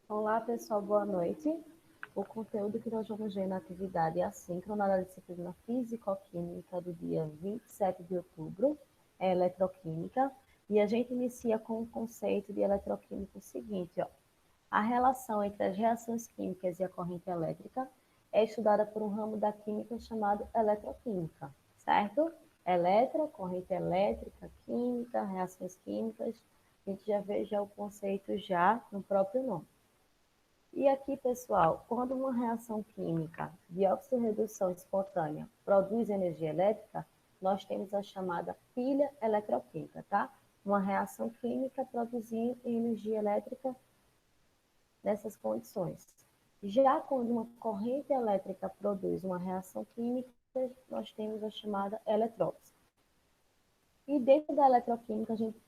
Olá, pessoal, boa noite. O conteúdo que nós vamos ver na atividade assíncrona da disciplina Físico-Química do dia 27 de outubro é eletroquímica, e a gente inicia com o conceito de eletroquímica seguinte, ó. A relação entre as reações químicas e a corrente elétrica é estudada por um ramo da química chamado eletroquímica, certo? Corrente elétrica, química, reações químicas, a gente já vê o conceito já no próprio nome. E aqui, pessoal, quando uma reação química de oxirredução espontânea produz energia elétrica, nós temos a chamada pilha eletroquímica, tá? Uma reação química produzindo energia elétrica nessas condições. Já quando uma corrente elétrica produz uma reação química, nós temos a chamada eletrólise. E dentro da eletroquímica, a gente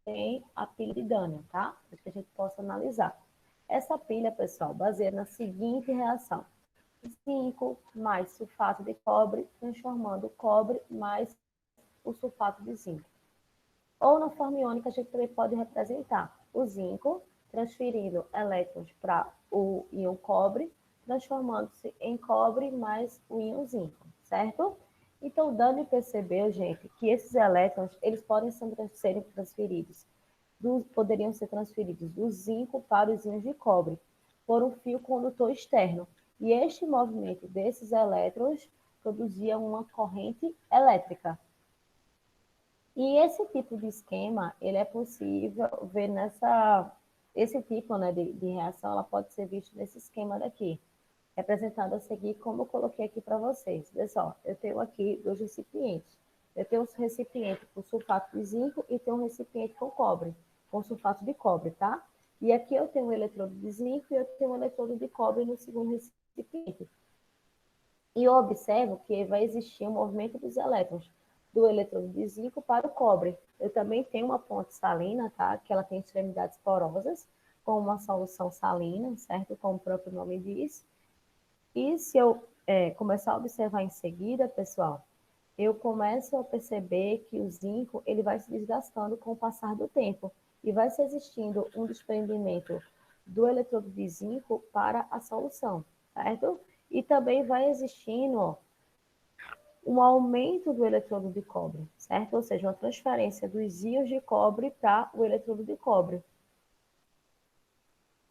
tem a pilha de Daniel, tá? Para que a gente possa analisar. Essa pilha, pessoal, baseia na seguinte reação: zinco mais sulfato de cobre, transformando o cobre mais o sulfato de zinco. Ou na forma iônica, a gente também pode representar o zinco, transferindo elétrons para o íon cobre, transformando-se em cobre mais o íon zinco, certo? Então, o Dani percebeu, gente, que esses elétrons, eles podem ser transferidos, poderiam ser transferidos do zinco para os íons de cobre, por um fio condutor externo. E este movimento desses elétrons produzia uma corrente elétrica. E esse tipo de esquema, ele é possível ver esse tipo, né, de reação, ela pode ser vista nesse esquema daqui, representado a seguir, como eu coloquei aqui para vocês. Pessoal, eu tenho aqui dois recipientes. Eu tenho um recipiente com sulfato de zinco e tenho um recipiente com cobre, com sulfato de cobre, tá? E aqui eu tenho um eletrodo de zinco e eu tenho um eletrodo de cobre no segundo recipiente. E eu observo que vai existir um movimento dos elétrons do eletrodo de zinco para o cobre. Eu também tenho uma ponte salina, tá? Que ela tem extremidades porosas, com uma solução salina, certo? Como o próprio nome diz. E se eu começar a observar em seguida, pessoal, eu começo a perceber que o zinco ele vai se desgastando com o passar do tempo e vai se existindo um desprendimento do eletrodo de zinco para a solução, certo? E também vai existindo, ó, um aumento do eletrodo de cobre, certo? Ou seja, uma transferência dos íons de cobre para o eletrodo de cobre.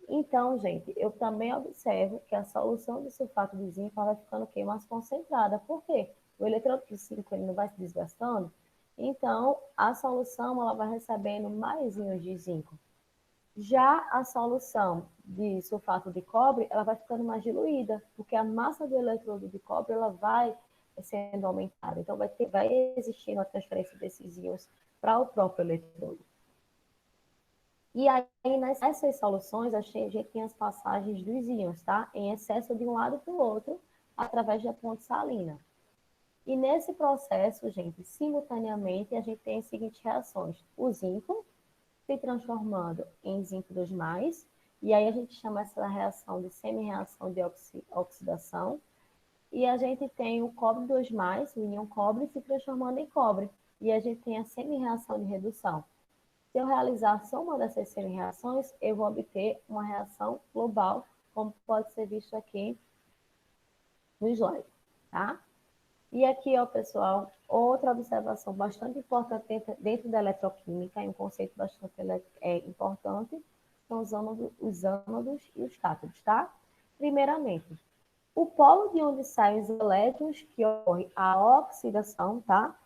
Então, gente, eu também observo que a solução de sulfato de zinco vai ficando mais concentrada. Por quê? O eletrodo de zinco ele não vai se desgastando, então a solução ela vai recebendo mais íons de zinco. Já a solução de sulfato de cobre, ela vai ficando mais diluída, porque a massa do eletrodo de cobre ela vai sendo aumentada. Então, vai existindo a transferência desses íons para o próprio eletrodo. E aí, nessas soluções, a gente tem as passagens dos íons, tá? Em excesso de um lado para o outro, através da ponte salina. E nesse processo, gente, simultaneamente, a gente tem as seguintes reações. O zinco se transformando em zinco 2+, e aí a gente chama essa reação de semi-reação de oxidação. E a gente tem o cobre 2+, o íon cobre, se transformando em cobre. E a gente tem a semi-reação de redução. Se eu realizar a soma dessas semi-reações, eu vou obter uma reação global, como pode ser visto aqui no slide, tá? E aqui, ó, pessoal, outra observação bastante importante dentro da eletroquímica, e um conceito bastante importante, são os ânodos e os cátodos, tá? Primeiramente, o polo de onde saem os elétrons, que ocorre a oxidação, tá?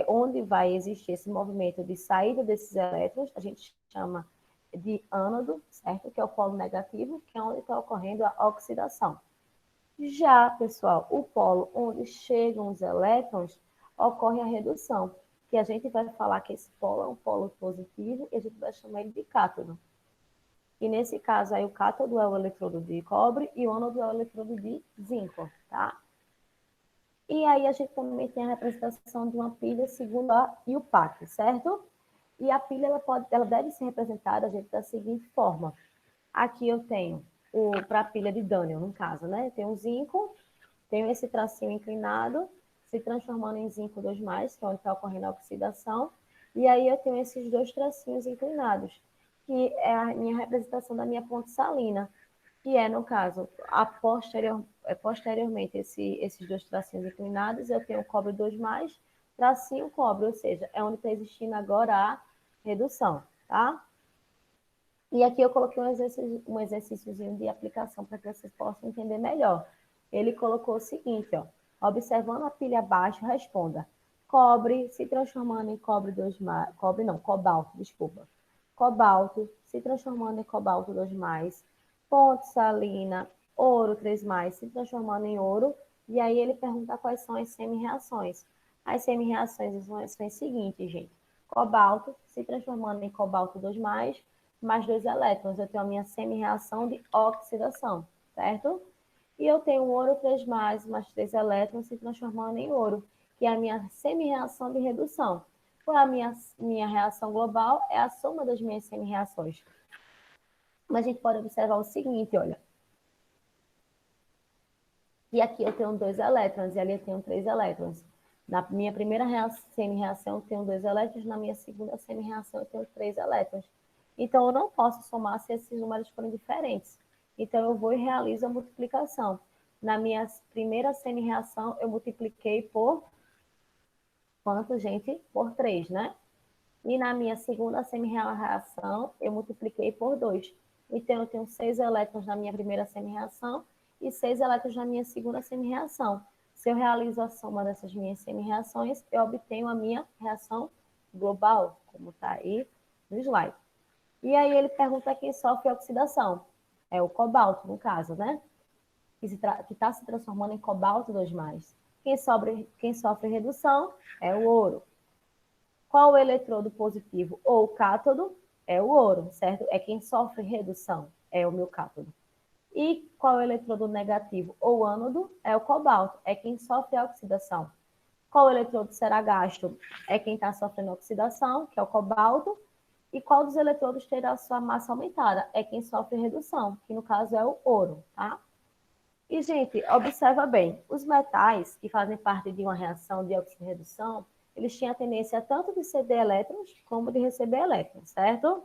Onde vai existir esse movimento de saída desses elétrons, a gente chama de ânodo, certo? Que é o polo negativo, que é onde está ocorrendo a oxidação. Já, pessoal, o polo onde chegam os elétrons, ocorre a redução, que a gente vai falar que esse polo é um polo positivo e a gente vai chamar ele de cátodo. E nesse caso aí o cátodo é o eletrodo de cobre e o ânodo é o eletrodo de zinco, tá? E aí a gente também tem a representação de uma pilha segundo a IUPAC, certo? E a pilha ela deve ser representada, gente, da seguinte forma. Aqui eu tenho para a pilha de Daniel, no caso, né? Eu tenho o zinco, tenho esse tracinho inclinado, se transformando em zinco 2+, que é onde está ocorrendo a oxidação. E aí eu tenho esses dois tracinhos inclinados, que é a minha representação da minha ponte salina. que é, no caso, posteriormente esses dois tracinhos inclinados, eu tenho o cobre 2 mais, tracinho cobre, ou seja, é onde está existindo agora a redução, tá? E aqui eu coloquei um exercíciozinho de aplicação para que vocês possam entender melhor. Ele colocou o seguinte, ó, observando a pilha abaixo, responda: cobre se transformando em cobre 2 mais, cobre não, cobalto, desculpa. Cobalto se transformando em cobalto 2 mais, ponto salina, ouro 3 mais se transformando em ouro. E aí ele pergunta quais são as semi-reações. As semi-reações são as seguintes, gente. Cobalto se transformando em cobalto 2 mais 2 elétrons. Eu tenho a minha semi-reação de oxidação, certo? E eu tenho o ouro 3 mais 3 elétrons se transformando em ouro, que é a minha semi-reação de redução. Qual é a minha reação global? É a soma das minhas semi-reações. Mas a gente pode observar o seguinte, olha. E aqui eu tenho 2 elétrons, e ali eu tenho 3 elétrons. Na minha primeira semi-reação eu tenho 2 elétrons, na minha segunda semi-reação eu tenho 3 elétrons. Então, eu não posso somar se esses números forem diferentes. Então, eu vou e realizo a multiplicação. Na minha primeira semi-reação, eu multipliquei por quanto, gente? Por 3, né? E na minha segunda semi-reação, eu multipliquei por 2. Então, eu tenho 6 elétrons na minha primeira semi-reação e 6 elétrons na minha segunda semi-reação. Se eu realizo a soma dessas minhas semi-reações, eu obtenho a minha reação global, como está aí no slide. E aí ele pergunta quem sofre oxidação. É o cobalto, no caso, né? Que está se transformando em cobalto 2 mais. Quem sofre redução é o ouro. Qual o eletrodo positivo ou cátodo? É o ouro, certo? É quem sofre redução, é o meu cátodo. E qual o eletrodo negativo ou ânodo? É o cobalto, é quem sofre a oxidação. Qual eletrodo será gasto? É quem está sofrendo oxidação, que é o cobalto. E qual dos eletrodos terá sua massa aumentada? É quem sofre redução, que no caso é o ouro, tá? E, gente, observa bem, os metais que fazem parte de uma reação de oxirredução, eles tinham a tendência tanto de ceder elétrons como de receber elétrons, certo?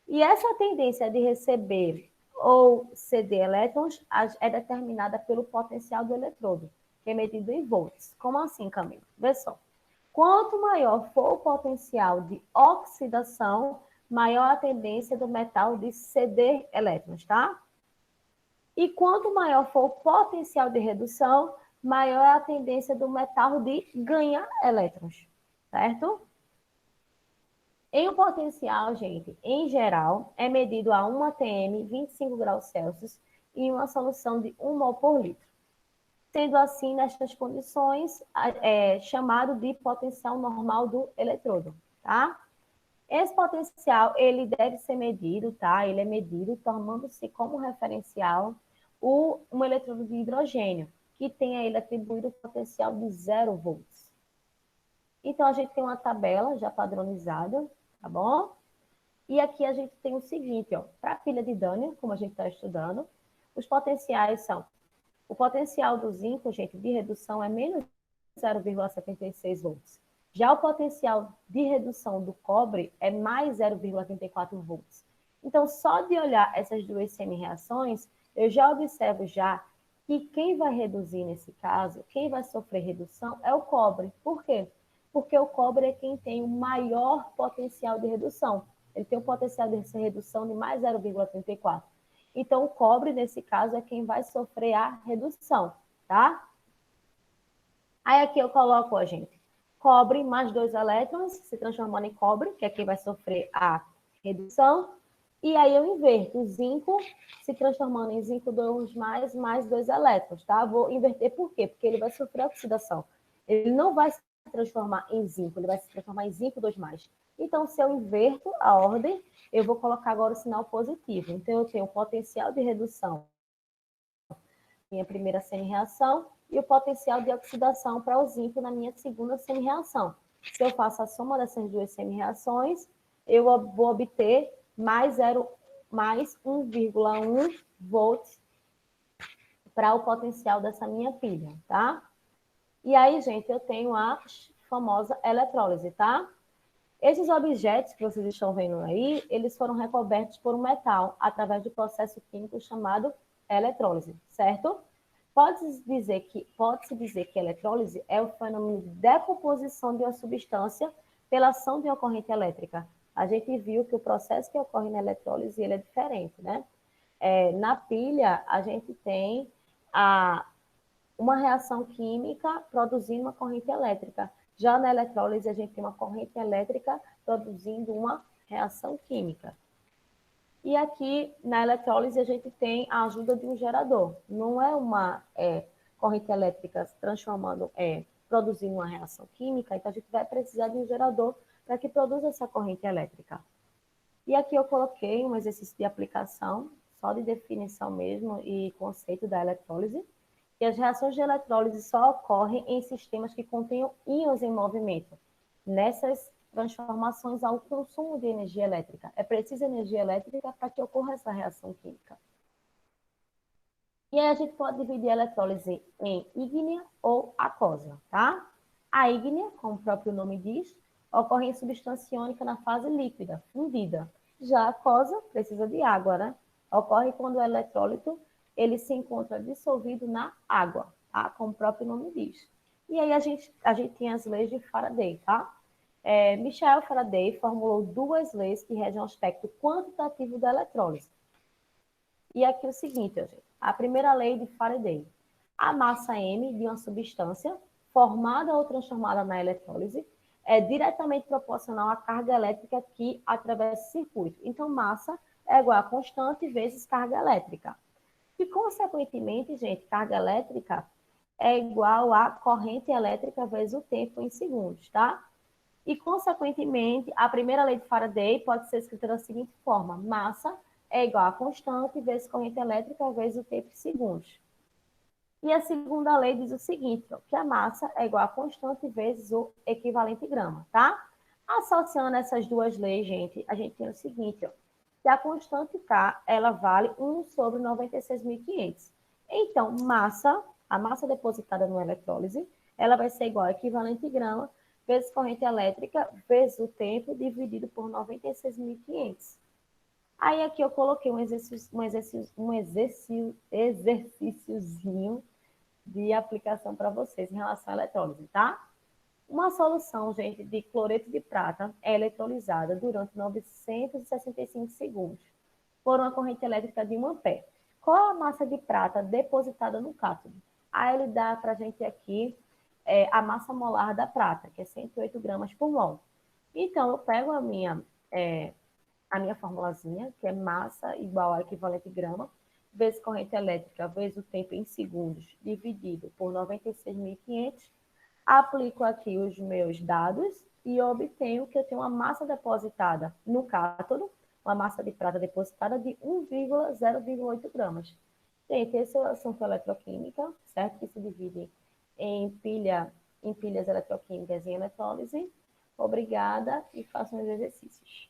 E essa tendência de receber ou ceder elétrons é determinada pelo potencial do eletrodo, que é medido em volts. Como assim, Camila? Vê só. Quanto maior for o potencial de oxidação, maior a tendência do metal de ceder elétrons, tá? E quanto maior for o potencial de redução, maior é a tendência do metal de ganhar elétrons, certo? Em um potencial, gente, em geral, é medido a 1 atm, 25 graus Celsius, em uma solução de 1 mol por litro. Sendo assim, nestas condições, é chamado de potencial normal do eletrodo, tá? Esse potencial, ele deve ser medido, tá? Ele é medido tomando-se como referencial um eletrodo de hidrogênio, que tem a ele atribuído o potencial de 0 volts. Então, a gente tem uma tabela já padronizada, tá bom? E aqui a gente tem o seguinte, ó, para a pilha de Daniel, como a gente está estudando, os potenciais são, o potencial do zinco, gente, de redução é menos 0,76 volts. Já o potencial de redução do cobre é mais 0,34 volts. Então, só de olhar essas duas semi-reações, eu já observo já que quem vai reduzir nesse caso, quem vai sofrer redução é o cobre. Por quê? Porque o cobre é quem tem o maior potencial de redução. Ele tem um potencial de redução de mais 0,34. Então, o cobre, nesse caso, é quem vai sofrer a redução, tá? Aí aqui eu coloco, ó, gente, cobre mais 2 elétrons se transformando em cobre, que é quem vai sofrer a redução. E aí eu inverto o zinco se transformando em zinco 2 mais 2 elétrons, tá? Vou inverter por quê? Porque ele vai sofrer oxidação. Ele não vai se transformar em zinco, ele vai se transformar em zinco 2 mais. Então, se eu inverto a ordem, eu vou colocar agora o sinal positivo. Então, eu tenho o potencial de redução, minha primeira semi-reação, e o potencial de oxidação para o zinco na minha segunda semi-reação. Se eu faço a soma dessas duas semi-reações, eu vou obter mais 1,1 volts para o potencial dessa minha pilha, tá? E aí, gente, eu tenho a famosa eletrólise, tá? Esses objetos que vocês estão vendo aí, eles foram recobertos por um metal através do processo químico chamado eletrólise, certo? Pode-se dizer que a eletrólise é o fenômeno de decomposição de uma substância pela ação de uma corrente elétrica. A gente viu que o processo que ocorre na eletrólise ele é diferente, né? Na pilha, a gente tem uma reação química produzindo uma corrente elétrica. Já na eletrólise, a gente tem uma corrente elétrica produzindo uma reação química. E aqui, na eletrólise, a gente tem a ajuda de um gerador. Não é uma corrente elétrica produzindo uma reação química, então a gente vai precisar de um gerador para que produza essa corrente elétrica. E aqui eu coloquei um exercício de aplicação, só de definição mesmo e conceito da eletrólise. E as reações de eletrólise só ocorrem em sistemas que contenham íons em movimento. Nessas transformações há o consumo de energia elétrica. É preciso energia elétrica para que ocorra essa reação química. E aí a gente pode dividir a eletrólise em ígnea ou aquosa, tá? A ígnea, como o próprio nome diz, ocorre em substância iônica na fase líquida, fundida. Já a aquosa precisa de água, né? Ocorre quando o eletrólito ele se encontra dissolvido na água, tá? Como o próprio nome diz. E aí a gente tem as leis de Faraday, tá? Michael Faraday formulou duas leis que regem o aspecto quantitativo da eletrólise. E aqui é o seguinte, gente, a primeira lei de Faraday. A massa M de uma substância formada ou transformada na eletrólise é diretamente proporcional à carga elétrica que atravessa o circuito. Então, massa é igual a constante vezes carga elétrica. E, consequentemente, gente, carga elétrica é igual a corrente elétrica vezes o tempo em segundos, tá? E, consequentemente, a primeira lei de Faraday pode ser escrita da seguinte forma: massa é igual a constante vezes corrente elétrica vezes o tempo em segundos. E a segunda lei diz o seguinte, ó, que a massa é igual a constante vezes o equivalente grama, tá? Associando essas duas leis, gente, a gente tem o seguinte, ó, que a constante K, ela vale 1 sobre 96.500. Então, a massa depositada no eletrólise, ela vai ser igual a equivalente grama vezes corrente elétrica vezes o tempo dividido por 96.500. Aí aqui eu coloquei um exercíciozinho de aplicação para vocês em relação à eletrólise, tá? Uma solução, gente, de cloreto de prata é eletrolizada durante 965 segundos por uma corrente elétrica de 1 ampere. Qual a massa de prata depositada no cátodo? Aí ele dá para a gente aqui a massa molar da prata, que é 108 gramas por mol. Então, eu pego a minha formulazinha, que é massa igual a equivalente grama, vezes corrente elétrica, vezes o tempo em segundos, dividido por 96.500, aplico aqui os meus dados e obtenho que eu tenho uma massa depositada no cátodo, uma massa de prata depositada de 1,0,8 gramas. Gente, esse é o assunto eletroquímica, certo? Que se divide em pilhas eletroquímicas e eletrólise. Obrigada e façam os exercícios.